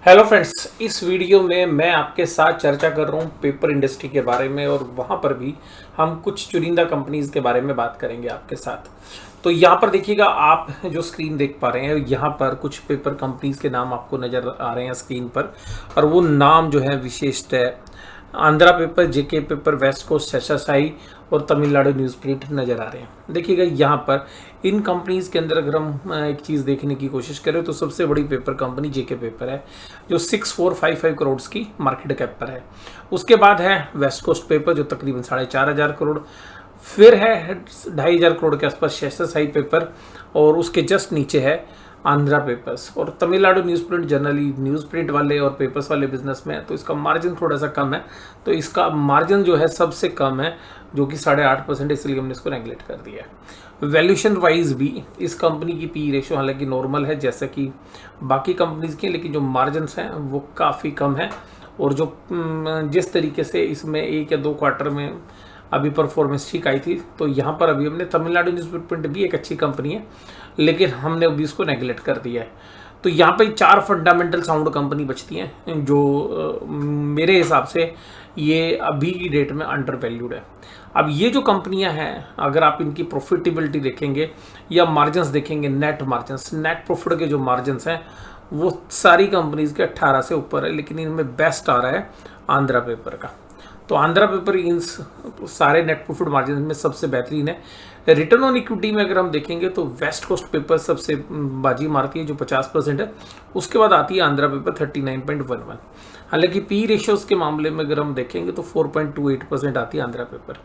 Hello friends, इस video में मैं आपके साथ चर्चा कर रहा हूँ पेपर इंडस्ट्री के बारे में और वहाँ पर भी हम कुछ चुनिंदा कंपनीज के बारे में बात करेंगे आपके साथ। तो यहाँ पर देखिएगा, आप जो स्क्रीन देख पा रहे हैं यहाँ पर कुछ पेपर कंपनीज के नाम आपको नज़र आ रहे हैं स्क्रीन पर, और वो नाम जो है विशिष्ट है। आंध्रा पेपर, जेके पेपर, वेस्ट कोस्ट, शेषाशाही और तमिलनाडु न्यूज़ प्रिंट नज़र आ रहे हैं। देखिएगा यहाँ पर इन कंपनीज़ के अंदर अगर हम एक चीज़ देखने की कोशिश करें तो सबसे बड़ी पेपर कंपनी जेके पेपर है, जो 6455 करोड़ की मार्केट कैप पर है। उसके बाद है वेस्ट कोस्ट पेपर, जो तकरीबन 4500 करोड़। फिर है 2500 करोड़ के आसपास शेषाशाही पेपर, और उसके जस्ट नीचे है आंध्रा पेपर्स। और Tamil Nadu news print generally news print वाले और पेपर्स वाले बिजनेस में है, तो इसका मार्जिन थोड़ा सा कम है। तो इसका मार्जिन जो है सबसे कम है, जो कि 8.5%, इसलिए हमने इसको नेगलेक्ट कर दिया है। वैल्यूशन वाइज भी इस कंपनी की पी रेशो हालांकि नॉर्मल है जैसा कि बाकी कंपनीज की, लेकिन जो मार्जिन हैं वो काफ़ी कम है। और जो जिस तरीके से इसमें 1 या 2 क्वार्टर में अभी परफॉर्मेंस ठीक आई थी, तो यहाँ पर अभी हमने तमिलनाडु न्यूज़ प्रिंट भी एक अच्छी कंपनी है, लेकिन हमने अभी इसको नेगलेक्ट कर दिया है। तो यहाँ पे 4 फंडामेंटल साउंड कंपनी बचती हैं, जो मेरे हिसाब से ये अभी की डेट में अंडर वैल्यूड है। अब ये जो कंपनियां हैं, अगर आप इनकी प्रॉफिटेबिलिटी देखेंगे या मार्जिन्स देखेंगे, नेट मार्जिन्स, नेट प्रॉफिट के जो मार्जिन्स हैं वो सारी कंपनीज के 18 से ऊपर है, लेकिन इनमें बेस्ट आ रहा है आंध्रा पेपर का। तो आंध्रा पेपर इन सारे नेट प्रॉफिट मार्जिन में सबसे बेहतरीन है। रिटर्न ऑन इक्विटी में अगर हम देखेंगे तो वेस्ट कोस्ट पेपर सबसे बाजी मारती है, जो 50% है। उसके बाद आती है आंध्रा पेपर 39.11। हालांकि पी रेशियोज के मामले में अगर हम देखेंगे तो 4.28% आती है Andhra Paper.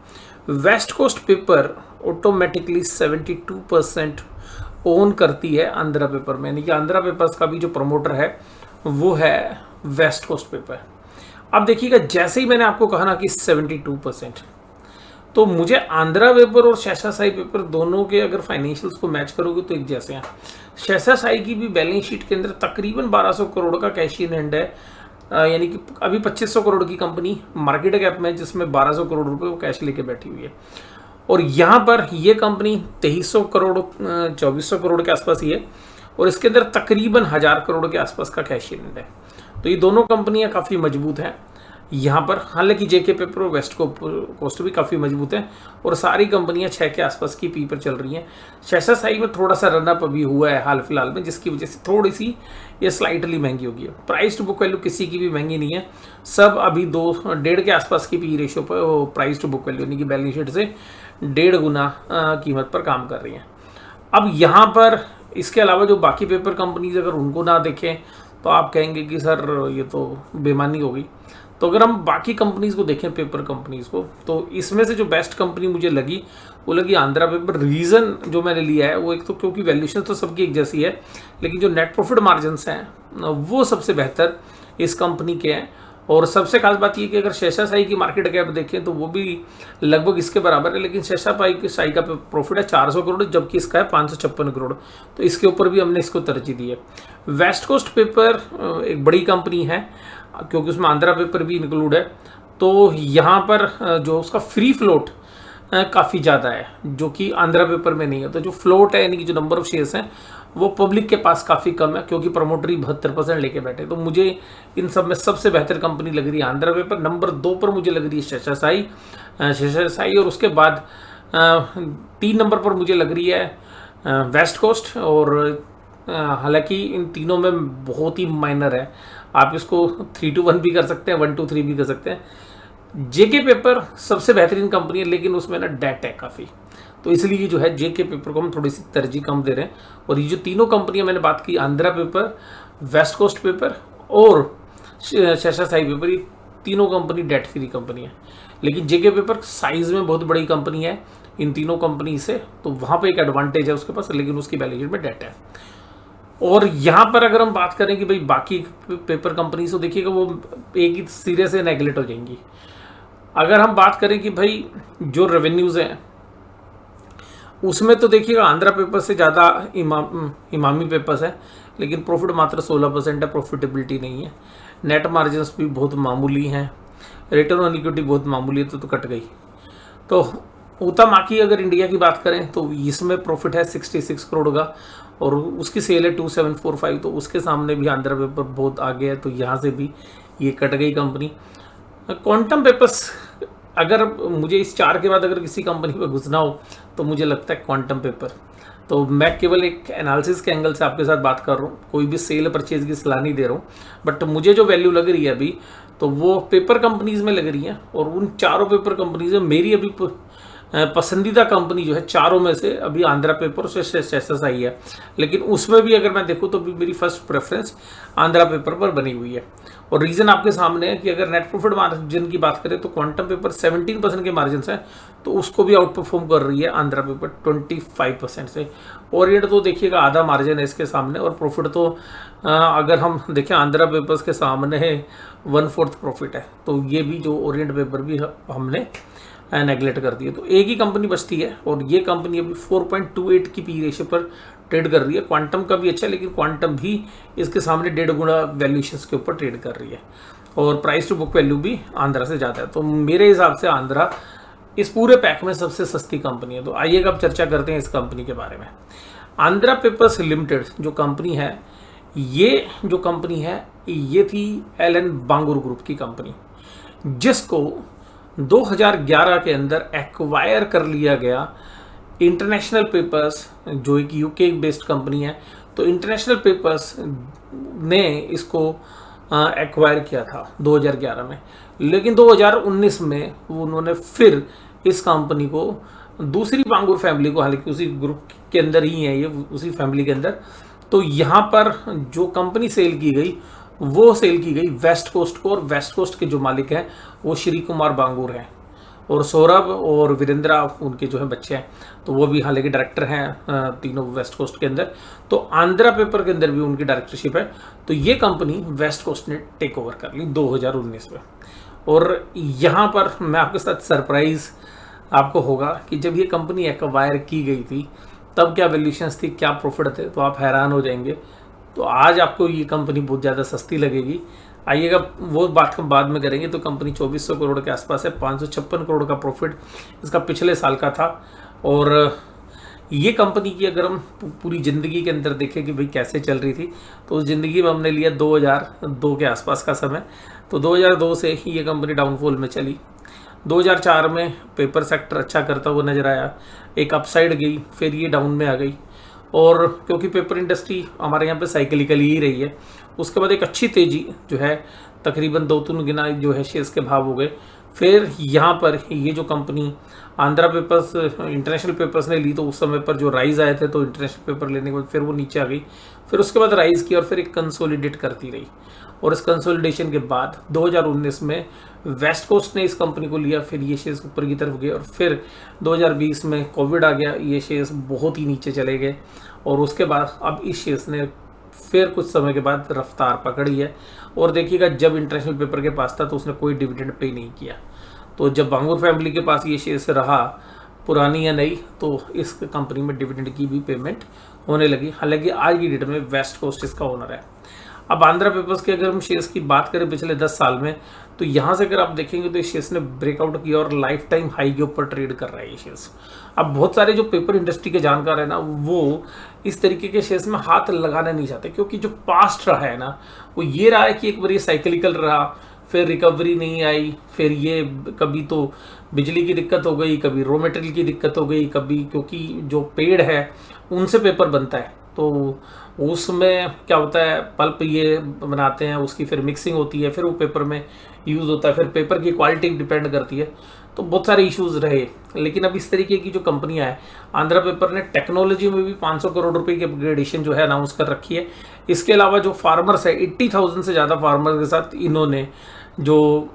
West Coast Paper automatically 72% own करती है आंध्रा पेपर में, यानी कि आंध्रा पेपर्स का भी जो प्रमोटर है वो है वेस्ट कोस्ट पेपर। अब देखिएगा, जैसे ही मैंने आपको कहा ना कि 72%, तो मुझे आंध्रा पेपर और शेषाशाही पेपर दोनों के अगर फाइनेंशियल्स को मैच करोगे तो एक जैसे हैं। शेषाशाही की भी बैलेंस शीट के अंदर तकरीबन 1200 करोड़ का कैश इन हैंड है, यानी कि अभी 2500 करोड़ की कंपनी मार्केट कैप में, जिसमें 1200 करोड़ रुपए वो कैश लेके बैठी हुई है। और यहाँ पर ये कंपनी 2300 करोड़ 2400 करोड़ के आसपास ही है, और इसके अंदर तकरीबन 1000 करोड़ के आसपास का कैश इन हैंड है। तो ये दोनों कंपनियां काफ़ी मजबूत हैं यहाँ पर। हालांकि जेके पेपर और वेस्ट कोस्ट भी काफ़ी मजबूत है, और सारी कंपनियां 6 के आसपास की पी पर चल रही हैं। शेषाशाही में थोड़ा सा रनअप अभी हुआ है हाल फिलहाल में, जिसकी वजह से थोड़ी सी ये स्लाइटली महंगी होगी। प्राइस टू बुक वैल्यू किसी की भी महंगी नहीं है, सब अभी 2.5 के आसपास की पी रेशियो पर प्राइस टू बुक वैल्यू यानी कि बैलेंस शीट से 1.5 गुना कीमत पर काम कर रही हैं। अब यहाँ पर इसके अलावा जो बाकी पेपर कंपनीज अगर उनको ना देखें तो आप कहेंगे कि सर ये तो बेमानी हो गई। तो अगर हम बाकी कंपनीज को देखें, पेपर कंपनीज को, तो इसमें से जो बेस्ट कंपनी मुझे लगी वो लगी आंध्रा पेपर। रीज़न जो मैंने लिया है वो एक तो क्योंकि वैल्यूशन तो सबकी एक जैसी है, लेकिन जो नेट प्रॉफिट मार्जिन्स हैं वो सबसे बेहतर इस कंपनी के हैं। और सबसे खास बात ये कि अगर शेषाशाही की मार्केट कैप देखें तो वो भी लगभग इसके बराबर है, लेकिन शेषाशाही का प्रॉफिट है 400 करोड़, जबकि इसका है 556 करोड़। तो इसके ऊपर भी हमने इसको तरजीह दी है। वेस्ट कोस्ट पेपर एक बड़ी कंपनी है, क्योंकि उसमें आंध्रा पेपर भी इंक्लूड है। तो यहाँ पर जो उसका फ्री फ्लोट काफ़ी ज़्यादा है, जो कि आंध्रा पेपर में नहीं है। तो जो फ्लोट है, यानी कि जो नंबर ऑफ शेयर्स हैं, वो पब्लिक के पास काफ़ी कम है, क्योंकि प्रमोटरी 72% लेके बैठे। तो मुझे इन सब में सबसे बेहतर कंपनी लग रही है आंध्रा पेपर। नंबर 2 पर मुझे लग रही है शेषाशाही, और उसके बाद 3 नंबर पर मुझे लग रही है वेस्ट कोस्ट। और हालांकि इन तीनों में बहुत ही माइनर है, आप इसको 3 to 1 भी कर सकते हैं, 1 to 3 भी कर सकते हैं। जेके पेपर सबसे बेहतरीन कंपनी है, लेकिन उसमें ना डेट है काफ़ी, तो इसलिए जो है जेके पेपर को हम थोड़ी सी तरजीह कम दे रहे हैं। और ये जो तीनों कंपनियां मैंने बात की, Andhra Paper, West Coast Paper और शेषाशाही पेपर, ये तीनों कंपनी डेट फ्री कंपनी है। लेकिन जेके पेपर साइज में बहुत बड़ी कंपनी है इन तीनों कंपनी से, तो वहाँ पर एक एडवांटेज है उसके पास, लेकिन उसकी बैलेंस शीट में डेट है। और यहाँ पर अगर हम बात करें कि भाई बाकी पेपर कंपनी से, देखिएगा वो एक ही सिरे से नेगलेक्ट हो जाएंगी। अगर हम बात करें कि भाई जो रेवेन्यूज़ हैं उसमें, तो देखिएगा आंध्रा पेपर से ज़्यादा इमामी पेपर्स है, लेकिन प्रॉफिट मात्र 16% है, प्रॉफिटेबिलिटी नहीं है। नेट मार्जिन्स भी बहुत मामूली हैं, रिटर्न ऑन इक्विटी बहुत मामूली है, तो कट गई। तो हुतामाकी अगर इंडिया की बात करें तो इसमें प्रॉफिट है 66 करोड़ का, और उसकी सेल है 2745, तो उसके सामने भी आंध्रा पेपर बहुत आगे है, तो यहाँ से भी ये कट गई कंपनी। क्वांटम पेपर्स, अगर मुझे इस 4 के बाद अगर किसी कंपनी पे घुसना हो तो मुझे लगता है क्वांटम पेपर। तो मैं केवल एक एनालिसिस के एंगल से आपके साथ बात कर रहा हूँ, कोई भी सेल परचेज की सलाह नहीं दे रहा हूँ, बट मुझे जो वैल्यू लग रही है अभी तो वो पेपर कंपनीज में लग रही है, और उन चारों पेपर कंपनीज में मेरी अभी पसंदीदा कंपनी जो है चारों में से अभी आंध्रा पेपर से SSI है। लेकिन उसमें भी अगर मैं देखूँ तो अभी मेरी फर्स्ट प्रेफरेंस आंध्रा पेपर पर बनी हुई है, और रीज़न आपके सामने है कि अगर नेट प्रॉफिट मार्जिन की बात करें तो क्वांटम पेपर 17% के मार्जिन है, तो उसको भी आउट परफॉर्म कर रही है आंध्रा पेपर 25% से। ओरिएंट तो देखिएगा आधा मार्जिन है इसके सामने, और प्रॉफिट तो अगर हम देखें आंध्रा पेपर्स के सामने है 1/4 प्रॉफिट है, तो ये भी जो ओरिएंट पेपर भी हमने नेगलेक्ट कर दिए। तो एक ही कंपनी बचती है, और ये कंपनी अभी 4.28 की पी रेशियो पर ट्रेड कर रही है। क्वांटम का भी अच्छा है, लेकिन क्वांटम भी इसके सामने 1.5 गुना वैल्यूएशंस के ऊपर ट्रेड कर रही है, और प्राइस टू बुक वैल्यू भी आंध्रा से ज़्यादा है। तो मेरे हिसाब से आंध्रा इस पूरे पैक में सबसे सस्ती कंपनी है। तो आइए अब चर्चा करते हैं इस कंपनी के बारे में। आंध्रा पेपर्स लिमिटेड जो कंपनी है, ये जो कंपनी है ये थी एलन बांगुर ग्रुप की कंपनी, जिसको 2011 के अंदर एक्वायर कर लिया गया इंटरनेशनल पेपर्स, जो एक यूके बेस्ड कंपनी है। तो इंटरनेशनल पेपर्स ने इसको एक्वायर किया था 2011 में, लेकिन 2019 में उन्होंने फिर इस कंपनी को दूसरी बांगुर फैमिली को, हालांकि उसी ग्रुप के अंदर ही है ये, उसी फैमिली के अंदर, तो यहाँ पर जो कंपनी सेल की गई वो सेल की गई वेस्ट कोस्ट को, और वेस्ट कोस्ट के जो मालिक हैं वो श्री कुमार बांगुर हैं, और सौरभ और वीरेंद्रा उनके जो है बच्चे हैं, तो वो भी हालांकि डायरेक्टर हैं तीनों वेस्ट कोस्ट के अंदर। तो आंध्रा पेपर के अंदर भी उनकी डायरेक्टरशिप है। तो ये कंपनी वेस्ट कोस्ट ने टेक ओवर कर ली 2019 में। और यहाँ पर मैं आपके साथ सरप्राइज आपको होगा कि जब ये कंपनी एक्वायर की गई थी तब क्या वैल्यूएशंस थी, क्या प्रॉफिट थे, तो आप हैरान हो जाएंगे। तो आज आपको ये कंपनी बहुत ज़्यादा सस्ती लगेगी। आइएगा वो बात हम बाद में करेंगे। तो कंपनी 2400 करोड़ के आसपास है, 556 करोड़ का प्रॉफिट इसका पिछले साल का था। और ये कंपनी की अगर हम पूरी ज़िंदगी के अंदर देखें कि भाई कैसे चल रही थी, तो उस ज़िंदगी में हमने लिया 2002 के आसपास का समय। तो 2002 से ही ये कंपनी डाउनफॉल में चली। 2004 में पेपर सेक्टर अच्छा करता हुआ नजर आया, एक अपसाइड गई, फिर ये डाउन में आ गई। और क्योंकि पेपर इंडस्ट्री हमारे यहाँ पे साइकिलिकल ही रही है, उसके बाद एक अच्छी तेज़ी जो है तकरीबन 2-3 गुना जो है शेयर्स के भाव हो गए। फिर यहाँ पर ये जो company Andhra papers international papers ने ली, तो उस समय पर जो राइज आए थे, तो इंटरनेशनल पेपर लेने के बाद फिर वो नीचे आ गई, फिर उसके बाद राइज की और फिर एक कंसोलिडेट करती रही। और इस कंसोलिडेशन के बाद 2019 में वेस्ट कोस्ट ने इस कंपनी को लिया, फिर ये शेयर्स ऊपर की तरफ गए, और फिर 2020 में कोविड आ गया, ये शेयर्स बहुत ही नीचे चले गए। और उसके बाद अब इस शेयर्स ने फिर कुछ समय के बाद रफ्तार पकड़ी है। और देखिएगा जब इंटरनेशनल पेपर के पास था तो उसने कोई डिविडेंड पे नहीं किया। तो जब बांगुर फैमिली के पास ये शेयर्स रहा, पुरानी या नई, तो इस कंपनी में डिविडेंड की भी पेमेंट होने लगी। हालांकि आज की डेट में वेस्ट कोस्ट इसका ओनर है। अब आंध्रा पेपर्स के अगर हम शेयर्स की बात करें पिछले 10 साल में, तो यहाँ से अगर आप देखेंगे तो इस शेयर्स ने ब्रेकआउट किया और लाइफ टाइम हाई के ऊपर ट्रेड कर रहा है ये शेयर्स। अब बहुत सारे जो पेपर इंडस्ट्री के जानकार है ना, वो इस तरीके के शेयर्स में हाथ लगाना नहीं चाहते, क्योंकि जो पास्ट रहा है ना, वो ये रहा है कि एक बार ये साइकिलिकल रहा, फिर रिकवरी नहीं आई, फिर ये कभी तो बिजली की दिक्कत हो गई, कभी रॉ मटेरियल की दिक्कत हो गई, कभी क्योंकि जो पेड़ है उनसे पेपर बनता है, तो उसमें क्या होता है, पल्प ये बनाते हैं, उसकी फिर मिक्सिंग होती है, फिर वो पेपर में यूज़ होता है, फिर पेपर की क्वालिटी डिपेंड करती है। तो बहुत सारे इश्यूज रहे। लेकिन अब इस तरीके की जो कंपनियां हैं, आंध्रा पेपर ने टेक्नोलॉजी में भी 500 करोड़ रुपए की अपग्रेडेशन जो है अनाउंस कर रखी है। इसके अलावा जो फार्मर्स है, 80,000 से ज़्यादा फार्मर्स के साथ इन्होंने जो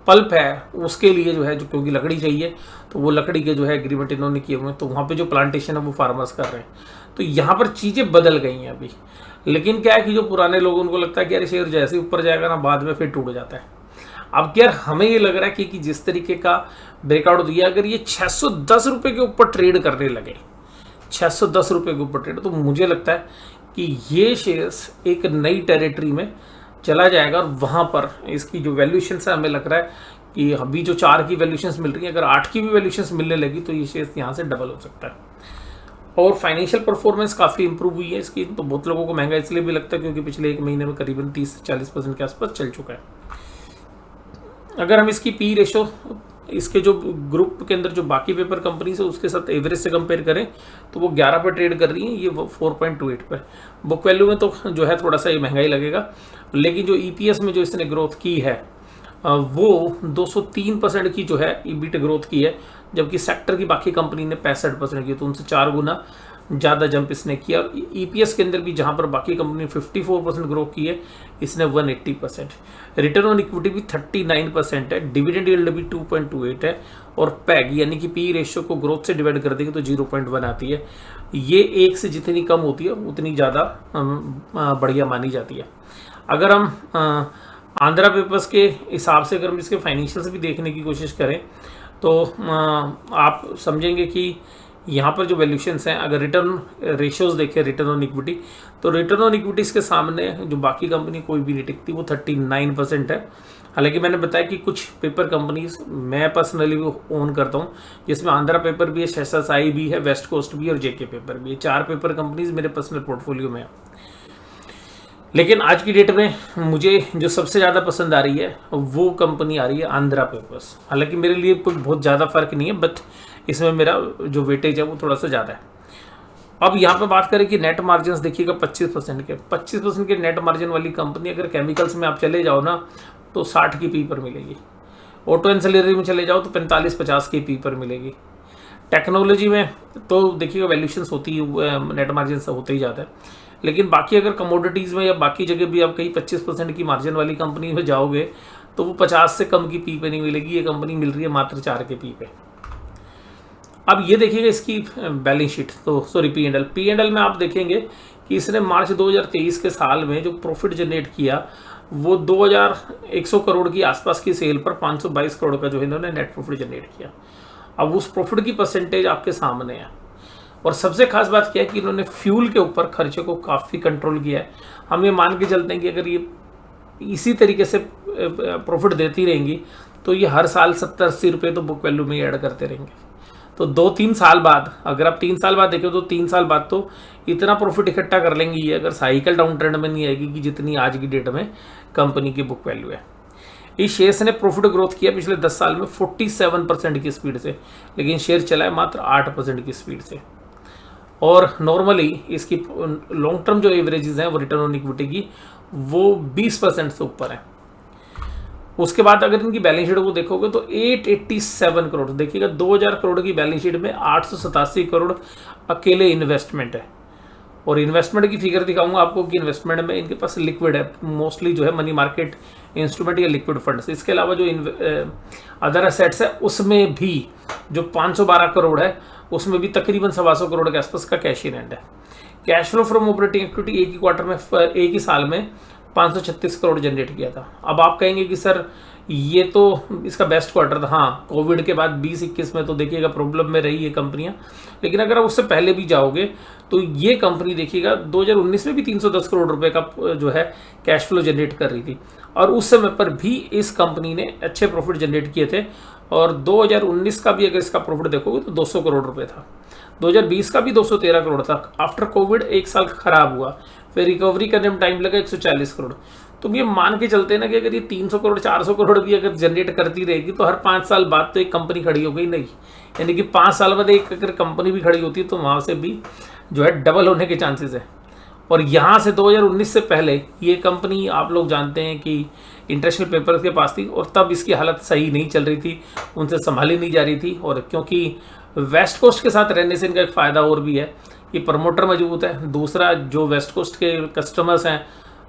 पल्प है उसके लिए जो है, जो क्योंकि लकड़ी चाहिए, तो वो लकड़ी के जो है एग्रीमेंट इन्होंने किए हुए हैं, तो वहाँ पे जो प्लांटेशन है वो फार्मर्स कर रहे हैं। तो यहाँ पर चीज़ें बदल गई हैं अभी। लेकिन क्या है कि जो पुराने लोग, उनको लगता है कि यार शेयर जैसे ही ऊपर जाएगा ना, बाद में फिर टूट जाता है। अब यार हमें ये लग रहा है कि जिस तरीके का ब्रेकआउट दिया, अगर ये 610 रुपये के ऊपर ट्रेड करने लगे, 610 रुपये के ऊपर ट्रेड, तो मुझे लगता है कि ये शेयर्स एक नई टेरिटरी में चला जाएगा। और वहाँ पर इसकी जो वैल्यूएशन है, हमें लग रहा है कि अभी जो 4 की वैल्यूएशन मिल रही है, अगर 8 की भी वैल्यूएशन मिलने लगी तो ये शेयर्स यहाँ से डबल हो सकता है। और फाइनेंशियल परफॉर्मेंस काफ़ी इंप्रूव हुई है इसकी। तो बहुत लोगों को महंगा इसलिए भी लगता है क्योंकि पिछले एक महीने में करीबन 30 से 40% के आसपास चल चुका है। अगर हम इसकी पी रेशो इसके जो ग्रुप के अंदर जो बाकी पेपर कंपनीज है उसके साथ एवरेज से कंपेयर करें तो वो 11 पर ट्रेड कर रही है, ये 4.28 पर। बुक वैल्यू में तो जो है थोड़ा सा ये महंगा ही लगेगा, लेकिन जो ईपीएस में जो इसने ग्रोथ की है वो 203% की जो है ईबीट ग्रोथ की है, जबकि सेक्टर की बाकी कंपनी ने 65% की, तो उनसे 4 गुना ज़्यादा जंप इसने किया। और ईपीएस के अंदर भी जहाँ पर बाकी कंपनी 54% ग्रो की है, इसने 180%। रिटर्न ऑन इक्विटी भी 39% है, डिविडेंड यील्ड भी 2.28 है, और पैग यानी कि पी रेशियो को ग्रोथ से डिवाइड कर देंगे तो 0.1 आती है। ये 1 से जितनी कम होती है उतनी ज़्यादा बढ़िया मानी जाती है। अगर हम आंध्रा पेपर्स के हिसाब से अगर हम इसके फाइनेंशियल भी देखने की कोशिश करें तो आप समझेंगे कि यहाँ पर जो वैल्यूशंस हैं, अगर रिटर्न रेशियोज देखें रिटर्न ऑन इक्विटी, तो रिटर्न ऑन इक्विटीज़ के सामने जो बाकी कंपनी कोई भी नहीं टिकती, वो 39% है। हालांकि मैंने बताया कि कुछ पेपर कंपनीज मैं पर्सनली ओन करता हूँ, जिसमें आंध्रा पेपर भी है, एसएसआई भी है, वेस्ट कोस्ट भी है और जेके पेपर भी है। 4 पेपर कंपनीज मेरे पर्सनल पोर्टफोलियो में है। लेकिन आज की डेट में मुझे जो सबसे ज़्यादा पसंद आ रही है वो कंपनी आ रही है आंध्रा पेपर्स। हालांकि मेरे लिए कोई बहुत ज़्यादा फर्क नहीं है, बट इसमें मेरा जो वेटेज है वो थोड़ा सा ज़्यादा है। अब यहाँ पे बात करें कि नेट मार्जिन देखिएगा 25% के 25% के नेट मार्जिन वाली कंपनी अगर केमिकल्स में आप चले जाओ ना तो 60 की पी पर मिलेगी। ऑटो एंसिलरी में चले जाओ तो 45-50 की पी पर मिलेगी। टेक्नोलॉजी में तो देखिएगा वैल्यूशंस होती है, नेट मार्जिन से होते ही जाता है। लेकिन बाकी अगर कमोडिटीज़ में या बाकी जगह भी आप कहीं 25% की मार्जिन वाली कंपनी में जाओगे तो वो 50 से कम की पी पे नहीं मिलेगी। ये कंपनी मिल रही है मात्र 4 के पी पे। अब ये देखिएगा इसकी बैलेंस शीट, तो सॉरी पी एंड एल में आप देखेंगे कि इसने मार्च 2023 के साल में जो प्रॉफिट जनरेट किया वो 2100 करोड़ की आसपास की सेल पर 522 करोड़ का जो है इन्होंने नेट प्रॉफिट जनरेट किया। अब उस प्रॉफिट की परसेंटेज आपके सामने है। और सबसे खास बात क्या है कि इन्होंने फ्यूल के ऊपर खर्चे को काफ़ी कंट्रोल किया है। हम ये मान के चलते हैं कि अगर ये इसी तरीके से प्रॉफिट देती रहेंगी तो ये हर साल 70-80 रुपये तो बुक वैल्यू में ऐड करते रहेंगे। तो 2-3 साल बाद, अगर आप 3 साल बाद देखें तो 3 साल बाद तो इतना प्रॉफिट इकट्ठा कर लेंगे ये, अगर साइकिल डाउन ट्रेंड में नहीं आएगी कि जितनी आज की डेट में कंपनी की बुक वैल्यू है। इस शेयर्स ने प्रॉफिट ग्रोथ किया पिछले 10 साल में 47% की स्पीड से, लेकिन शेयर चला है मात्र 8% की स्पीड से। और नॉर्मली इसकी लॉन्ग टर्म जो एवरेजेस हैं वो रिटर्न ऑन इक्विटी की वो 20% से ऊपर है। उसके बाद अगर इनकी बैलेंस शीट को देखोगे तो 887 करोड़, देखिएगा 2000 करोड़ की बैलेंस शीट में 887 करोड़ अकेले इन्वेस्टमेंट है। और इन्वेस्टमेंट की फिगर दिखाऊंगा आपको कि इन्वेस्टमेंट में इनके पास लिक्विड है, मोस्टली जो है मनी मार्केट इंस्ट्रूमेंट या लिक्विड फंड्स। इसके अलावा जो अदर एसेट्स है उसमें भी जो 512 करोड़ है उसमें भी तकरीबन 125 करोड़ के आसपास का कैश इन हैंड है। Cash flow from operating activity एक ही क्वार्टर में, एक ही साल में 536 करोड़ जनरेट किया था। अब आप कहेंगे कि सर ये तो इसका बेस्ट क्वार्टर था। हाँ, कोविड के बाद 20-21 में तो देखिएगा प्रॉब्लम में रही ये कंपनियां, लेकिन अगर आप उससे पहले भी जाओगे तो ये कंपनी देखिएगा 2019 में भी 310 करोड़ रुपए का जो है कैश फ्लो जनरेट कर रही थी, और उस समय पर भी इस कंपनी ने अच्छे प्रॉफिट जनरेट किए थे। और 2019 का भी अगर इसका प्रॉफिट देखोगे तो 200 करोड़ रुपए था, 2020 का भी 213 करोड़ था। आफ्टर कोविड एक साल खराब हुआ, फिर रिकवरी करने में टाइम लगा 140 करोड़। तो ये मान के चलते हैं ना कि अगर ये 300 करोड़ 400 करोड़ भी अगर जनरेट करती रहेगी तो हर 5 साल बाद तो एक कंपनी खड़ी हो गई नहीं, यानी कि 5 साल बाद एक अगर कंपनी भी खड़ी होती है तो वहाँ से भी जो है डबल होने के चांसेस है। और यहाँ से 2019 से पहले ये कंपनी आप लोग जानते हैं कि इंटरनेशनल पेपर्स के पास थी, और तब इसकी हालत सही नहीं चल रही थी, उनसे संभाली नहीं जा रही थी। और क्योंकि वेस्ट कोस्ट के साथ रहने से इनका एक फ़ायदा और भी है कि प्रमोटर मजबूत है, दूसरा जो वेस्ट कोस्ट के कस्टमर्स हैं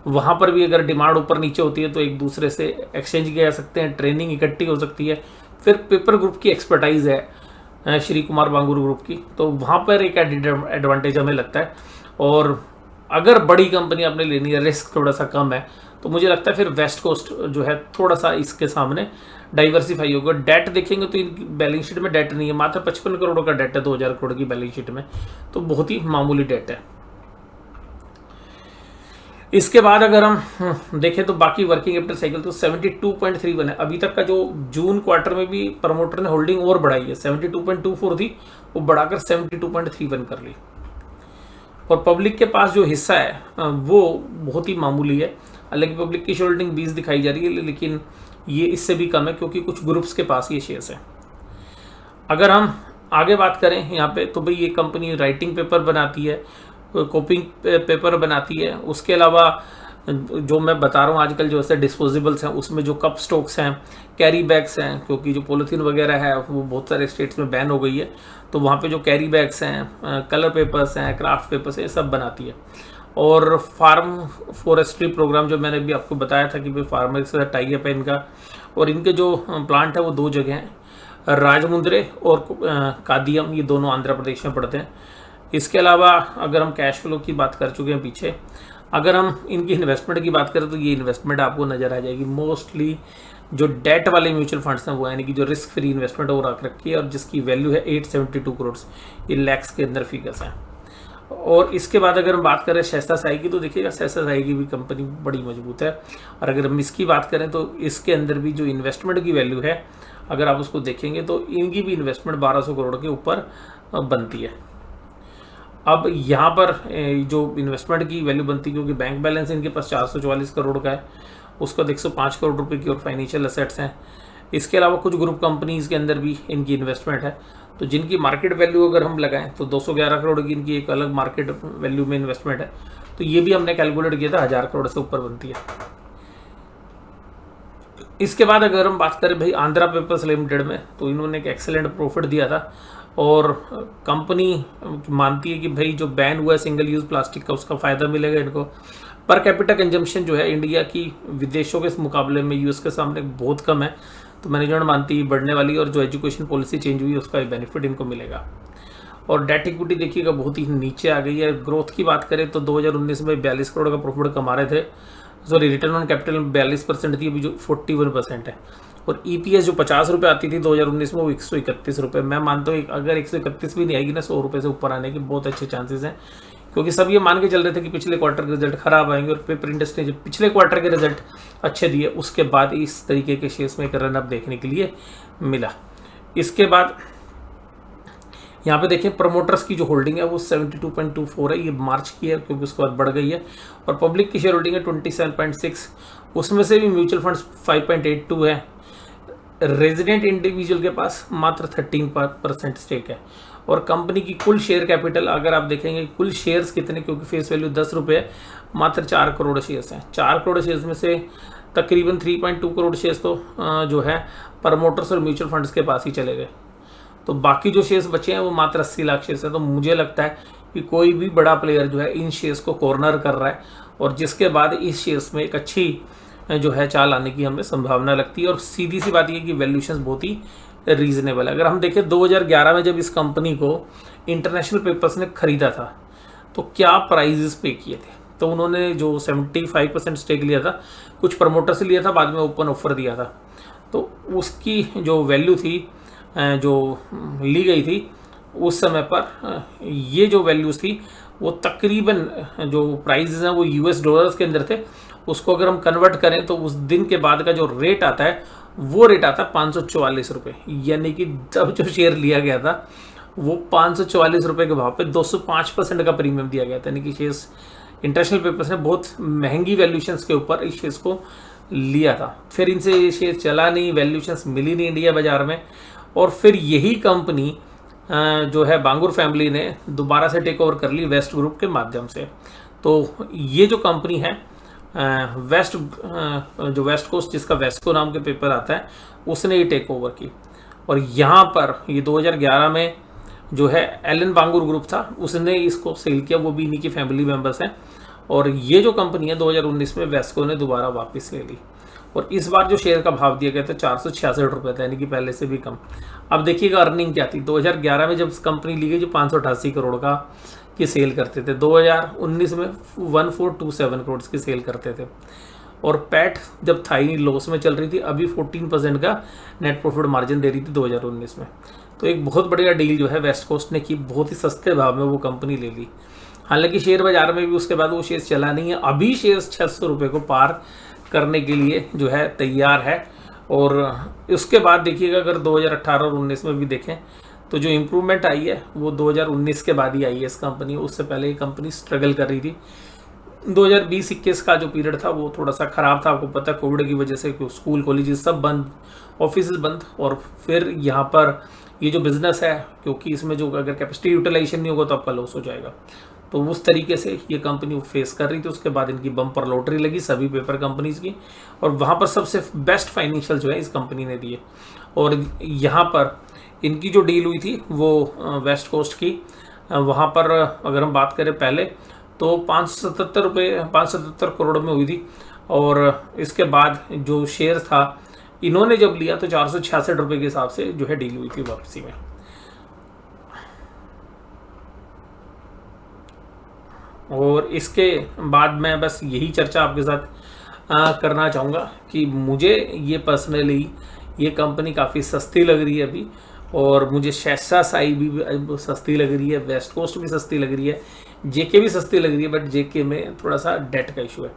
वहाँ पर भी अगर डिमांड ऊपर नीचे होती है तो एक दूसरे से एक्सचेंज किया जा सकते हैं, ट्रेनिंग इकट्ठी हो सकती है। फिर पेपर ग्रुप की एक्सपर्टाइज है श्री कुमार बांगुर ग्रुप की, तो वहाँ पर एक एडवांटेज हमें लगता है। और अगर बड़ी कंपनी आपने लेनी है, रिस्क थोड़ा सा कम है, तो मुझे लगता है फिर वेस्ट कोस्ट जो है थोड़ा सा इसके सामने डाइवर्सिफाई होगा। डेट देखेंगे तो इनकी बैलेंस शीट में डेट नहीं है, मात्र 55 करोड़ का डेट है 2000 करोड़ की बैलेंस शीट में, तो बहुत ही मामूली डेट है। इसके बाद अगर हम देखें तो बाकी वर्किंग कैपिटल साइकिल तो 72.31 है। अभी तक का जो जून क्वार्टर में भी प्रमोटर ने होल्डिंग और बढ़ाई है, 72.24 थी, वो बढ़ाकर 72.31 कर ली। और पब्लिक के पास जो हिस्सा है वो बहुत ही मामूली है। हालांकि पब्लिक की शेयर होल्डिंग 20 दिखाई जा रही है, लेकिन ये इससे भी कम है क्योंकि कुछ ग्रुप्स के पास ये शेयर्स हैं। अगर हम आगे बात करें यहाँ पे, तो भाई ये कंपनी राइटिंग पेपर बनाती है, कॉपिंग पेपर बनाती है। उसके अलावा जो मैं बता रहा हूँ आजकल जो ऐसे डिस्पोजेबल्स हैं, उसमें जो कप स्टॉक्स हैं, कैरी बैग्स हैं, क्योंकि जो पॉलीथीन वगैरह है वो बहुत सारे स्टेट्स में बैन हो गई है, तो वहाँ पे जो कैरी बैग्स हैं, कलर पेपर्स हैं, क्राफ्ट पेपर्स हैं, ये सब बनाती है। और फार्म फॉरेस्ट्री प्रोग्राम जो मैंने भी आपको बताया था कि भाई फार्मर के साथ टाई अप है इनका, और इनके जो प्लांट है वो 2 जगह हैं, राजमुंद्रे और कादियम, ये दोनों आंध्र प्रदेश में पड़ते हैं। इसके अलावा अगर हम कैश फ्लो की बात कर चुके हैं पीछे, अगर हम इनकी इन्वेस्टमेंट की बात करें तो ये इन्वेस्टमेंट आपको नज़र आ जाएगी मोस्टली जो डेट वाले म्यूचुअल फंड्स हैं वो, यानी कि जो रिस्क फ्री इन्वेस्टमेंट वो रख रखी है, और जिसकी वैल्यू है 872 करोड़, ये लैक्स के अंदर फिगर्स हैं। और इसके बाद अगर हम बात करें शाइस्ता शाही की, तो देखिएगा शाइस्ता शाही की भी कंपनी बड़ी मजबूत है। और अगर हम इसकी बात करें तो इसके अंदर भी जो इन्वेस्टमेंट की वैल्यू है, अगर आप उसको देखेंगे तो इनकी भी इन्वेस्टमेंट 1200 करोड़ के ऊपर बनती है। अब यहाँ पर जो इन्वेस्टमेंट की वैल्यू बनती है, क्योंकि बैंक बैलेंस इनके पास 444 करोड़ का है, उसका 105 करोड़ रुपए की और फाइनेंशियल एसेट्स हैं। इसके अलावा कुछ ग्रुप कंपनीज़ के अंदर भी इनकी इन्वेस्टमेंट है, तो जिनकी मार्केट वैल्यू अगर हम लगाएं तो 211 करोड़ की इनकी एक अलग मार्केट वैल्यू में इन्वेस्टमेंट है। तो ये भी हमने कैलकुलेट किया था, 1000 करोड़ से ऊपर बनती है। इसके बाद अगर हम बात करें भाई आंध्रा पेपर्स लिमिटेड में, तो इन्होंने एक एक्सेलेंट प्रॉफिट दिया था, और कंपनी मानती है कि भाई जो बैन हुआ है सिंगल यूज़ प्लास्टिक का, उसका फ़ायदा मिलेगा इनको। पर कैपिटा कंजम्पशन जो है इंडिया की विदेशों के मुकाबले में यूएस के सामने बहुत कम है, तो मैनेजमेंट मानती है बढ़ने वाली, और जो एजुकेशन पॉलिसी चेंज हुई है उसका बेनिफिट इनको मिलेगा। और डेट इक्विटी देखिएगा बहुत ही नीचे आ गई है। ग्रोथ की बात करें तो 2019 में 42 करोड़ का प्रॉफिट कमा रहे थे, सॉरी रिटर्न ऑन कैपिटल 42% थी, अभी जो 41% है। और ईपीएस जो 50 रुपये आती थी 2019 में, वो 131 रुपये। मैं मानता हूँ अगर 131 भी नहीं आएगी ना, 100 रुपये से ऊपर आने के बहुत अच्छे चांसेस हैं, क्योंकि सब ये मान के चल रहे थे कि पिछले क्वार्टर के रिजल्ट खराब आएंगे, और पेपर इंडस्ट्री ने जब पिछले क्वार्टर के रिजल्ट अच्छे दिए उसके बाद इस तरीके के शेयर्स में एक रन अप देखने के लिए मिला। इसके बाद यहाँ पे देखें प्रमोटर्स की जो होल्डिंग है वो 72.24 है, ये मार्च की है क्योंकि उसके बाद बढ़ गई है। और पब्लिक की शेयर होल्डिंग है 27.6, उसमें से भी म्यूचुअल फंड्स 5.82 है। रेजिडेंट इंडिविजुअल के पास मात्र 13% स्टेक है। और कंपनी की कुल शेयर कैपिटल अगर आप देखेंगे कुल शेयर्स कितने, क्योंकि फेस वैल्यू 10 रुपये है, मात्र 4 करोड़ शेयर्स हैं। 4 करोड़ शेयर्स में से तकरीबन 3.2 करोड़ शेयर्स तो जो है प्रमोटर्स और म्यूचुअल फंड्स के पास ही चले गए। तो बाकी जो शेयर्स बचे हैं वो मात्र 80 लाख शेयर्स हैं। तो मुझे लगता है कि कोई भी बड़ा प्लेयर जो है इन शेयर्स को कॉर्नर कर रहा है, और जिसके बाद इस शेयर्स में एक अच्छी जो है चाल आने की हमें संभावना लगती है। और सीधी सी बात यह कि वैल्यूएशन बहुत ही रीजनेबल है। अगर हम देखें 2011 में जब इस कंपनी को इंटरनेशनल पेपर्स ने खरीदा था तो क्या प्राइजेस पे किए थे, तो उन्होंने जो 75% स्टेक लिया था, कुछ प्रमोटर से लिया था, बाद में ओपन ऑफर दिया था, तो उसकी जो वैल्यू थी जो ली गई थी उस समय पर, ये जो वैल्यूज थी वो तकरीबन जो प्राइजेस हैं वो यूएस डॉलर्स के अंदर थे। उसको अगर हम कन्वर्ट करें तो उस दिन के बाद का जो रेट आता है वो रेट आता है 544 रुपये, यानी कि जब जो शेयर लिया गया था वो 544 रुपये के भाव पे 205% का प्रीमियम दिया गया था। यानी कि शेयर्स इंटरनेशनल पेपर्स ने बहुत महंगी वैल्यूशंस के ऊपर इस शेयर्स को लिया था। फिर इनसे ये शेयर चला नहीं, वैल्यूशंस मिली नहीं इंडिया बाजार में, और फिर यही कंपनी जो है बांगुर फैमिली ने दोबारा से टेक ओवर कर ली वेस्ट ग्रुप के माध्यम से। तो ये जो कंपनी है जो वेस्ट कोस्ट, जिसका वेस्को नाम के पेपर आता है, उसने ये टेक ओवर की। और यहाँ पर ये 2011 में जो है एलन बांगुर ग्रुप था उसने इसको सेल किया, वो भी इन्हीं की फैमिली मेंबर्स हैं। और ये जो कंपनी है 2019 में वेस्को ने दोबारा वापस ले ली, और इस बार जो शेयर का भाव दिया गया था 466 रुपये था, यानी कि पहले से भी कम। अब देखिएगा अर्निंग क्या थी 2011 में जब कंपनी ली गई, जो 588 करोड़ का की सेल करते थे, 2019 में 1427 करोड़ की सेल करते थे। और पैट जब था ही लॉस में चल रही थी, अभी 14% का नेट प्रॉफिट मार्जिन दे रही थी 2019 में। तो एक बहुत बढ़िया डील जो है वेस्ट कोस्ट ने की, बहुत ही सस्ते भाव में वो कंपनी ले ली। हालांकि शेयर बाजार में भी उसके बाद वो शेयर चला नहीं है, अभी शेयर 600 रुपये को पार करने के लिए जो है तैयार है। और उसके बाद देखिएगा अगर 2018 और 19 में भी देखें तो जो इम्प्रूवमेंट आई है वो 2019 के बाद ही आई है इस कंपनी, उससे पहले ये कंपनी स्ट्रगल कर रही थी। 2020-21 का जो पीरियड था वो थोड़ा सा ख़राब था, आपको पता है कोविड की वजह से स्कूल कॉलेजेस सब बंद, ऑफिस बंद, और फिर यहाँ पर ये जो बिज़नेस है, क्योंकि इसमें जो अगर कैपेसिटी यूटिलाइजेशन नहीं होगा तो आपका लॉस हो जाएगा, तो उस तरीके से ये कंपनी फेस कर रही थी। उसके बाद इनकी बम्पर लॉटरी लगी सभी पेपर कंपनीज़ की, और वहाँ पर सबसे बेस्ट फाइनेंशियल जो है इस कंपनी ने दिए। और यहाँ पर इनकी जो डील हुई थी वो वेस्ट कोस्ट की, वहाँ पर अगर हम बात करें पहले तो 577 करोड़ में हुई थी, और इसके बाद जो शेयर था इन्होंने जब लिया तो 466 रुपये के हिसाब से जो है डील हुई थी वापसी में। और इसके बाद मैं बस यही चर्चा आपके साथ करना चाहूँगा कि मुझे ये पर्सनली ये कंपनी काफ़ी सस्ती लग रही है अभी, और मुझे शैसा साई भी सस्ती लग रही है, वेस्ट कोस्ट भी सस्ती लग रही है, जेके भी सस्ती लग रही है, बट जेके में थोड़ा सा डेट का इशू है।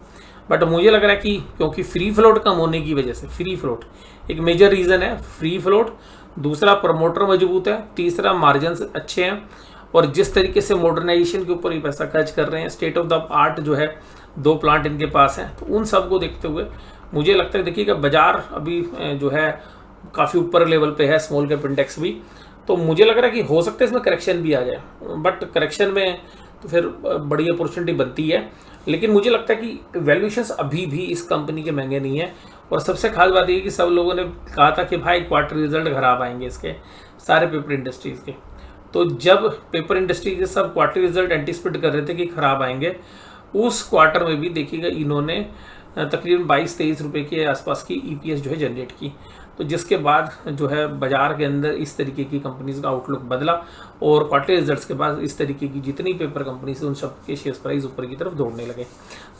बट मुझे लग रहा है कि क्योंकि फ्री फ्लोट कम होने की वजह से, फ्री फ्लोट एक मेजर रीज़न है, फ्री फ्लोट, दूसरा प्रमोटर मजबूत है, तीसरा मार्जिन अच्छे हैं, और जिस तरीके से मॉडर्नाइजेशन के ऊपर ही पैसा खर्च कर रहे हैं, स्टेट ऑफ द आर्ट जो है 2 प्लांट इनके पास हैं, तो उन सब को देखते हुए मुझे लगता है, देखिएगा बाजार अभी जो है काफ़ी ऊपर लेवल पे है, स्मॉल कैप इंडेक्स भी, तो मुझे लग रहा है कि हो सकता है इसमें करेक्शन भी आ जाए, बट करेक्शन में तो फिर बड़ी अपॉर्चुनिटी बनती है। लेकिन मुझे लगता है कि वैल्यूएशंस अभी भी इस कंपनी के महंगे नहीं है, और सबसे खास बात ये कि सब लोगों ने कहा था कि भाई क्वार्टर रिजल्ट खराब आएंगे इसके सारे पेपर इंडस्ट्रीज़ के, तो जब पेपर इंडस्ट्री के सब क्वार्टर रिजल्ट एंटिसिपेट कर रहे थे कि खराब आएंगे, उस क्वार्टर में भी देखिएगा इन्होंने तकरीबन 22-23 रुपये के आसपास की ईपीएस जो है जनरेट की, तो जिसके बाद जो है बाजार के अंदर इस तरीके की कंपनीज का आउटलुक बदला, और क्वार्टर रिजल्ट्स के बाद इस तरीके की जितनी पेपर कंपनीज उन सब के शेयर प्राइस ऊपर की तरफ दौड़ने लगे।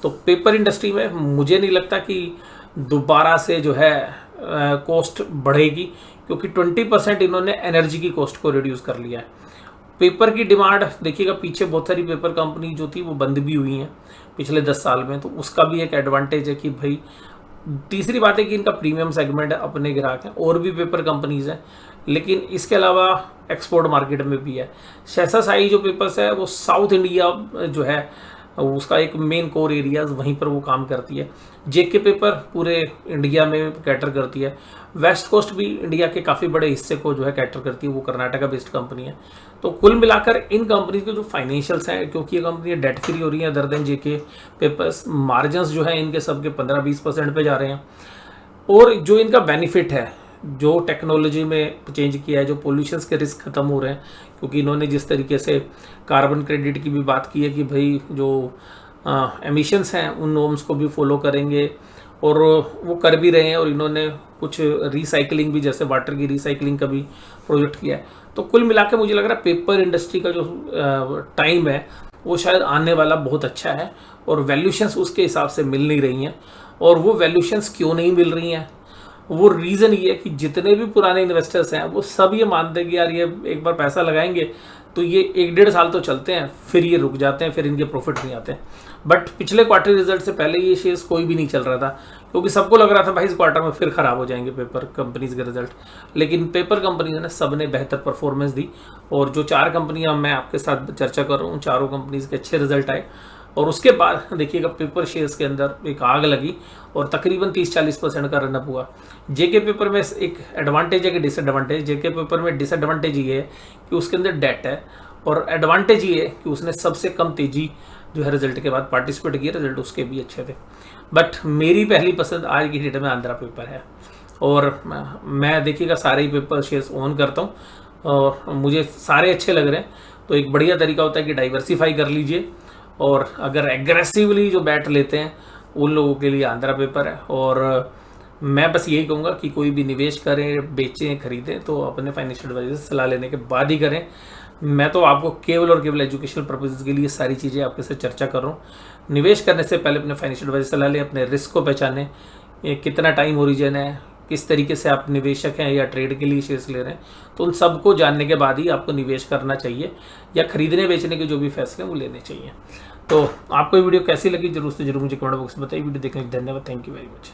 तो पेपर इंडस्ट्री में मुझे नहीं लगता कि दोबारा से जो है कॉस्ट बढ़ेगी, क्योंकि 20% इन्होंने एनर्जी की कॉस्ट को रिड्यूस कर लिया है। पेपर की डिमांड देखिएगा, पीछे बहुत सारी पेपर कंपनी जो थी वो बंद भी हुई हैं पिछले 10 साल में, तो उसका भी एक एडवांटेज है कि भाई, तीसरी बात है कि इनका प्रीमियम सेगमेंट है, अपने ग्राहक हैं, और भी पेपर कंपनीज हैं, लेकिन इसके अलावा एक्सपोर्ट मार्केट में भी है। शैसा साई जो पेपर्स है वो साउथ इंडिया जो है उसका एक मेन कोर एरिया, वहीं पर वो काम करती है। जेके पेपर पूरे इंडिया में कैटर करती है, वेस्ट कोस्ट भी इंडिया के काफ़ी बड़े हिस्से को जो है कैटर करती है, वो कर्नाटका बेस्ड कंपनी है। तो कुल मिलाकर इन कंपनी के जो फाइनेंशियल्स हैं, क्योंकि ये कंपनी डेट फ्री हो रही है अदर देन जेके पेपर्स, मार्जिन जो है इनके सबके 15-20% पे जा रहे हैं, और जो इनका बेनिफिट है, जो टेक्नोलॉजी में चेंज किया है, जो पोल्यूशंस के रिस्क खत्म हो रहे हैं, क्योंकि इन्होंने जिस तरीके से कार्बन क्रेडिट की भी बात की है कि भाई जो एमिशंस हैं उन नॉर्म्स को भी फॉलो करेंगे, और वो कर भी रहे हैं, और इन्होंने कुछ रिसाइकलिंग भी, जैसे वाटर की रिसाइकलिंग का भी प्रोजेक्ट किया है। तो कुल मिला के मुझे लग रहा है पेपर इंडस्ट्री का जो टाइम है वो शायद आने वाला बहुत अच्छा है, और वैल्यूशंस उसके हिसाब से मिल नहीं रही हैं। और वो वैल्यूशंस क्यों नहीं मिल रही हैं, वो रीज़न ये है कि जितने भी पुराने इन्वेस्टर्स हैं वो सब ये मानते हैं कि यार ये एक बार पैसा लगाएंगे तो ये 1-1.5 साल तो चलते हैं, फिर ये रुक जाते हैं, फिर इनके प्रॉफिट नहीं आते हैं। बट पिछले क्वार्टर रिजल्ट से पहले ये शेयर्स कोई भी नहीं चल रहा था, क्योंकि सबको लग रहा था भाई इस क्वार्टर में फिर ख़राब हो जाएंगे पेपर कंपनीज के रिजल्ट, लेकिन पेपर कंपनीज ने सब ने बेहतर परफॉर्मेंस दी। और जो 4 कंपनियां मैं आपके साथ चर्चा कर रहा हूँ, चारों कंपनीज के अच्छे रिजल्ट आए, और उसके बाद देखिएगा पेपर शेयर्स के अंदर एक आग लगी, और तकरीबन 30-40% का रनअप हुआ। जेके पेपर में एक एडवांटेज है कि डिसएडवांटेज, जेके पेपर में डिसएडवांटेज ये है कि उसके अंदर डेट है, और एडवांटेज ये है कि उसने सबसे कम तेज़ी जो है रिजल्ट के बाद पार्टिसिपेट किया, रिजल्ट उसके भी अच्छे थे। बट मेरी पहली पसंद आज की डेट में आंध्रा पेपर है, और मैं देखिएगा सारे ही पेपर शेयर्स ओन करता हूँ, और मुझे सारे अच्छे लग रहे हैं। तो एक बढ़िया तरीका होता है कि डाइवर्सिफाई कर लीजिए, और अगर एग्रेसिवली जो बैट लेते हैं उन लोगों के लिए आंध्रा पेपर है। और मैं बस यही कहूँगा कि कोई भी निवेश करें, बेचें, खरीदें तो अपने फाइनेंशियल एडवाइजर से सलाह लेने के बाद ही करें। मैं तो आपको केवल और केवल एजुकेशनल पर्पसेस के लिए सारी चीज़ें आपके साथ चर्चा कर रहा हूँ। निवेश करने से पहले अपने फाइनेंशियल एडवाइजर सलाह लें, अपने रिस्क को पहचानें, कितना टाइम ओरिजिन है, किस तरीके से आप निवेशक हैं या ट्रेड के लिए शेयर्स ले रहे हैं, तो उन सबको जानने के बाद ही आपको निवेश करना चाहिए, या खरीदने बेचने के जो भी फैसले वो लेने चाहिए। तो आपको ये वीडियो कैसी लगी जरूर से जरूर मुझे कमेंट बॉक्स में बताइए। वीडियो देखने के लिए धन्यवाद। Thank you very much.